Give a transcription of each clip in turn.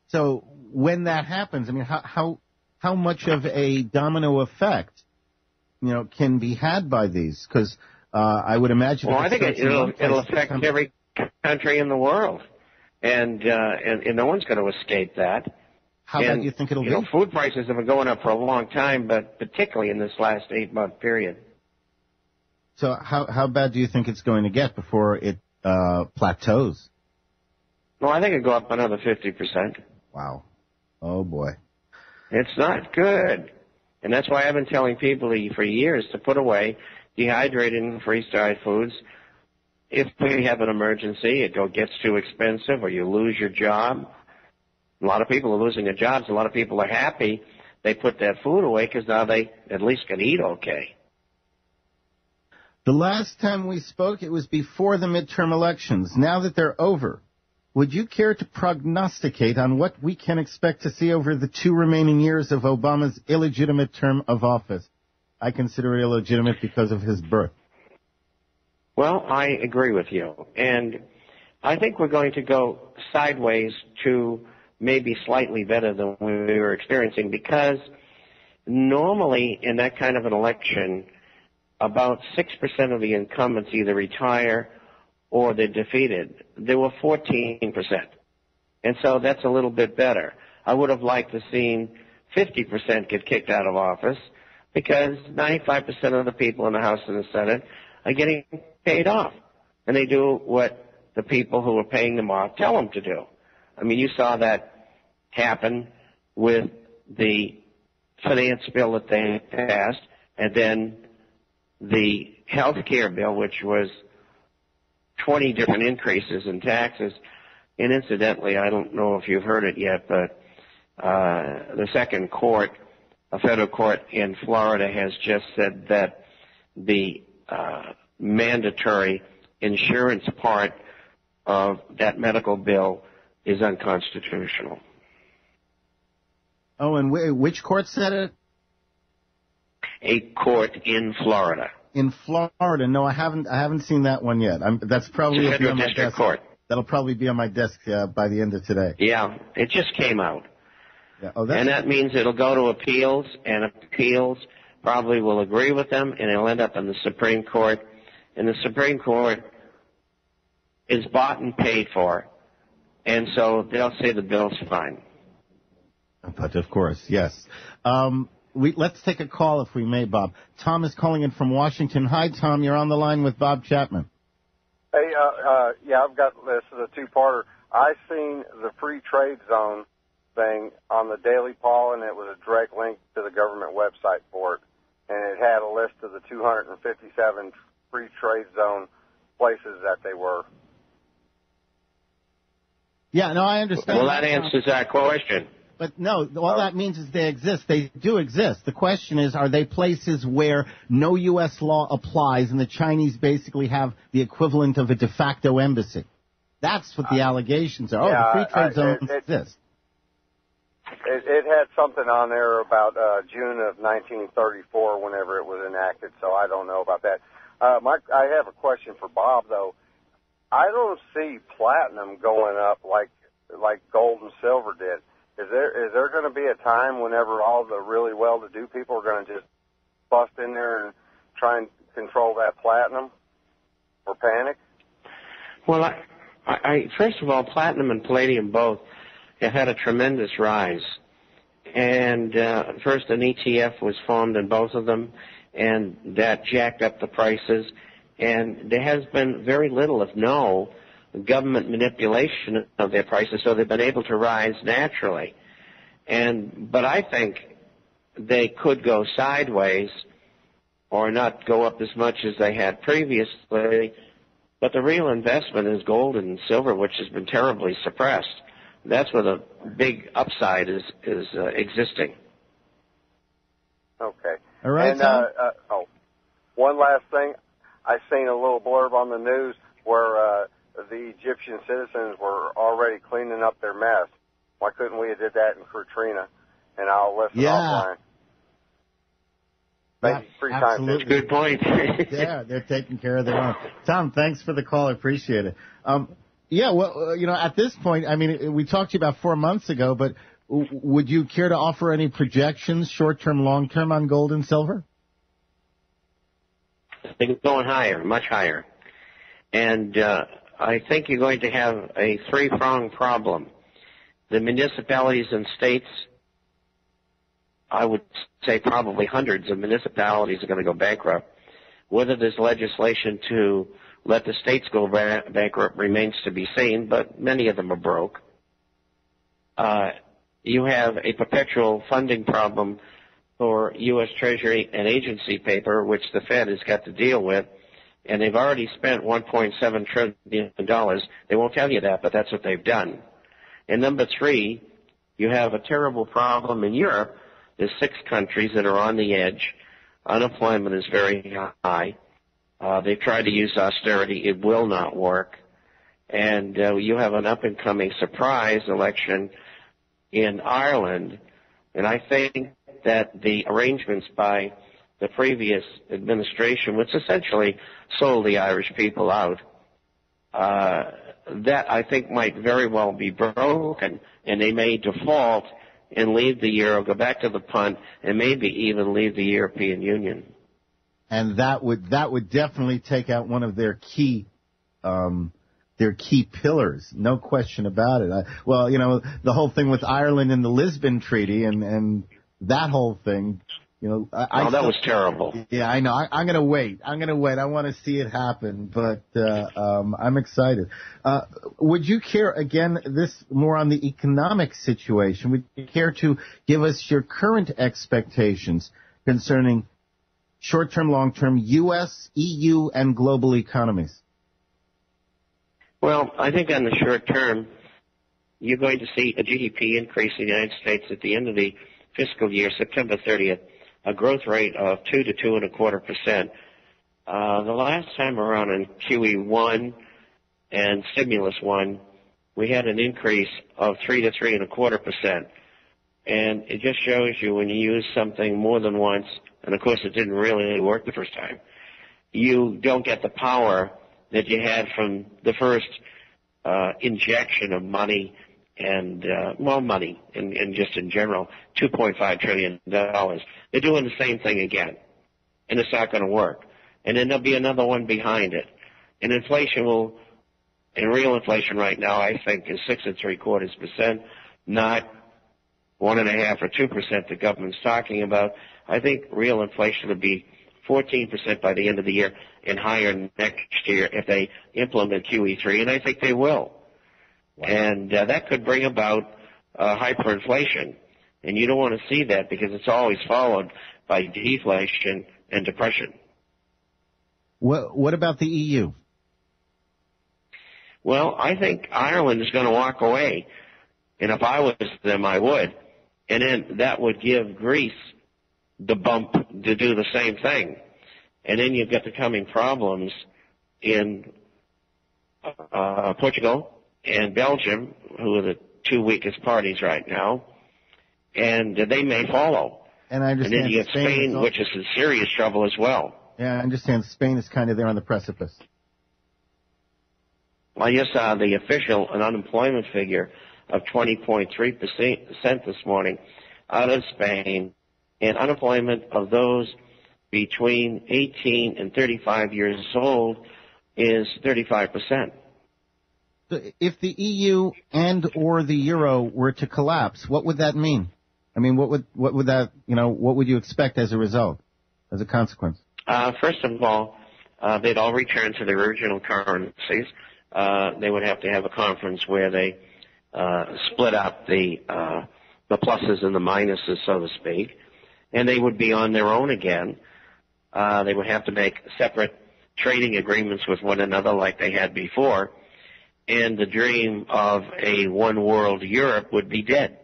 So when that happens, I mean, how much of a domino effect, can be had by these? Because I would imagine. Well, I think it'll affect every country in the world, and no one's going to escape that. How bad do you think it'll be? Food prices have been going up for a long time, but particularly in this last 8-month period. So how bad do you think it's going to get before it plateaus? Well, I think it'll go up another 50%. Wow. Oh, boy. It's not good. And that's why I've been telling people for years to put away dehydrated and freeze-dried foods. If we have an emergency, it gets too expensive, or you lose your job. A lot of people are losing their jobs. A lot of people are happy they put that food away because now they at least can eat okay. The last time we spoke, it was before the midterm elections. Now that they're over, would you care to prognosticate on what we can expect to see over the 2 remaining years of Obama's illegitimate term of office? I consider it illegitimate because of his birth. Well, I agree with you. And I think we're going to go sideways to maybe slightly better than we were experiencing, because normally in that kind of an election, about 6% of the incumbents either retire or they're defeated. There were 14%. And so that's a little bit better. I would have liked to seen 50% get kicked out of office, because 95% of the people in the House and the Senate are getting paid off. And they do what the people who are paying them off tell them to do. I mean, you saw that happen with the finance bill that they passed, and then the health care bill, which was 20 different increases in taxes. And incidentally, I don't know if you've heard it yet, but the second court, a federal court in Florida, has just said that the mandatory insurance part of that medical bill is unconstitutional. Oh, and which court said it? A court in Florida. In Florida? No, I haven't seen that one yet. That's probably it's a federal district court. That'll probably be on my desk by the end of today. Yeah, it just came out. Yeah. Oh, and that means it'll go to appeals, and appeals probably will agree with them, and it'll end up in the Supreme Court. And the Supreme Court is bought and paid for, and so they'll say the bill's fine. But of course, yes. Let's take a call if we may, Bob. Tom is calling in from Washington. Hi, Tom. You're on the line with Bob Chapman. Hey, I've got this is a two-parter. I seen the free trade zone thing on the Daily Paul, and it was a direct link to the government website for it, and it had a list of the 257 free trade zone places that they were. Yeah, no, I understand. Well, that answers that question. But no, all that means is they exist. They do exist. The question is, are they places where no U.S. law applies and the Chinese basically have the equivalent of a de facto embassy? That's what the allegations are. Yeah, the free trade zones exist. It had something on there about June of 1934, whenever it was enacted, so I don't know about that. I have a question for Bob, though. I don't see platinum going up like gold and silver did. Is there going to be a time whenever all the really well-to-do people are going to just bust in there and try and control that platinum or panic? Well, I first of all, platinum and palladium both have had a tremendous rise. And first an ETF was formed in both of them, and that jacked up the prices. And there has been very little, if no, government manipulation of their prices, so they've been able to rise naturally. But I think they could go sideways or not go up as much as they had previously. But the real investment is gold and silver, which has been terribly suppressed. That's where the big upside is existing. Okay. All right, and, Tom? one last thing. I seen a little blurb on the news where the Egyptian citizens were already cleaning up their mess. Why couldn't we have did that in Katrina? And I'll listen offline. Thank you for your time. That's a good point. Yeah, they're taking care of their own. Tom, thanks for the call. I appreciate it. Yeah, well, at this point, I mean, we talked to you about 4 months ago, but would you care to offer any projections, short-term, long-term, on gold and silver? They're going higher, much higher. And I think you're going to have a three-pronged problem. The municipalities and states, I would say probably hundreds of municipalities are going to go bankrupt. Whether there's legislation to let the states go bankrupt remains to be seen, but many of them are broke. You have a perpetual funding problem for U.S. Treasury and agency paper, which the Fed has got to deal with, and they've already spent $1.7 trillion. They won't tell you that, but that's what they've done. And number three, you have a terrible problem in Europe. There's 6 countries that are on the edge. Unemployment is very high. They've tried to use austerity. It will not work. And you have an up-and-coming surprise election in Ireland. And I think that the arrangements by the previous administration, which essentially sold the Irish people out, that I think might very well be broken, and they may default and leave the euro, go back to the punt, and maybe even leave the European Union. And that would definitely take out one of their key pillars, no question about it. The whole thing with Ireland and the Lisbon Treaty and that whole thing, that was terrible. Yeah, I know. I'm going to wait. I want to see it happen, but I'm excited. Would you care, again, this more on the economic situation, would you care to give us your current expectations concerning short-term, long-term U.S., EU, and global economies? Well, I think on the short term, you're going to see a GDP increase in the United States at the end of the fiscal year, September 30th, a growth rate of 2 to 2.25%. The last time around in QE1 and Stimulus 1, we had an increase of 3 to 3.25%. And it just shows you when you use something more than once, and of course it didn't really work the first time, you don't get the power that you had from the first injection of money and, money and just in general, $2.5 trillion. They're doing the same thing again, and it's not going to work. And then there'll be another one behind it. And real inflation right now, I think, is 6.75%, not 1.5 or 2% the government's talking about. I think real inflation will be 14% by the end of the year and higher next year if they implement QE3, and I think they will. Wow. And that could bring about hyperinflation. And you don't want to see that because it's always followed by deflation and depression. What about the EU? Well, I think Ireland is going to walk away. And if I was them, I would. And then that would give Greece the bump to do the same thing. And then you've got the coming problems in Portugal and Belgium, who are the 2 weakest parties right now, and they may follow. And I understand. And then you have Spain, which is in serious trouble as well. Yeah, I understand. Spain is kind of there on the precipice. I just saw the official unemployment figure of 20.3% this morning out of Spain, and unemployment of those between 18 and 35 years old is 35%. So if the EU and or the euro were to collapse, what would that mean? I mean, what would that, what would you expect as a result, as a consequence? First of all, they'd all return to their original currencies. They would have to have a conference where they split up the pluses and the minuses, so to speak, and they would be on their own again. They would have to make separate trading agreements with one another like they had before, and the dream of a one-world Europe would be dead.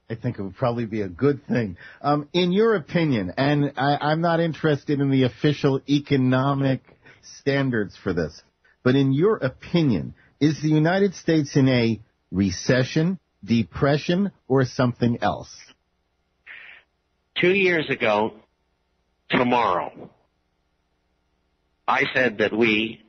I think it would probably be a good thing. In your opinion, and I'm not interested in the official economic standards for this, but in your opinion, is the United States in a recession, depression, or something else? 2 years ago, tomorrow, I said that we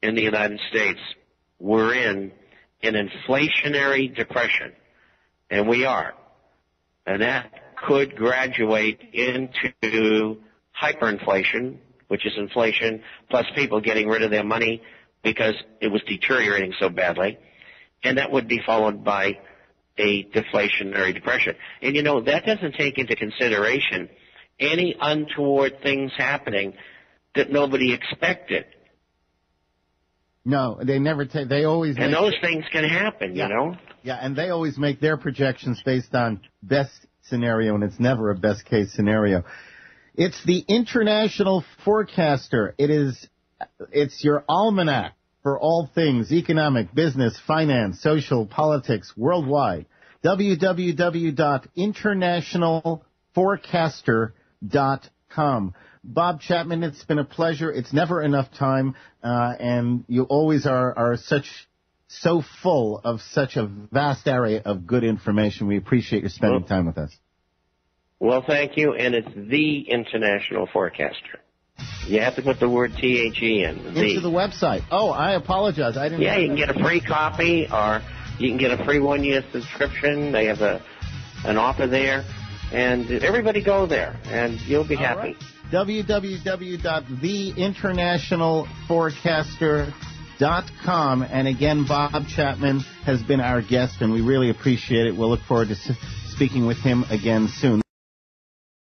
in the United States, we're in an inflationary depression, and we are. And that could graduate into hyperinflation, which is inflation plus people getting rid of their money because it was deteriorating so badly. And that would be followed by a deflationary depression. And, you know, that doesn't take into consideration any untoward things happening that nobody expected. No, they never take. They always. And those things can happen, yeah. You know. Yeah, and they always make their projections based on best scenario, and it's never a best case scenario. It's the International Forecaster. It's your almanac for all things economic, business, finance, social, politics, worldwide. www.internationalforecaster.com. Bob Chapman, it's been a pleasure. It's never enough time, and you always are so full of such a vast area of good information. We appreciate you spending time with us. Well, thank you, and it's the International Forecaster. You have to put the word THE in. Into the website. Oh, I apologize. I didn't. Yeah, you can get a free copy, or you can get a free 1-year subscription. They have an offer there, and everybody go there, and you'll be happy. Right. www.theinternationalforecaster.com. And again, Bob Chapman has been our guest, and we really appreciate it. We'll look forward to speaking with him again soon.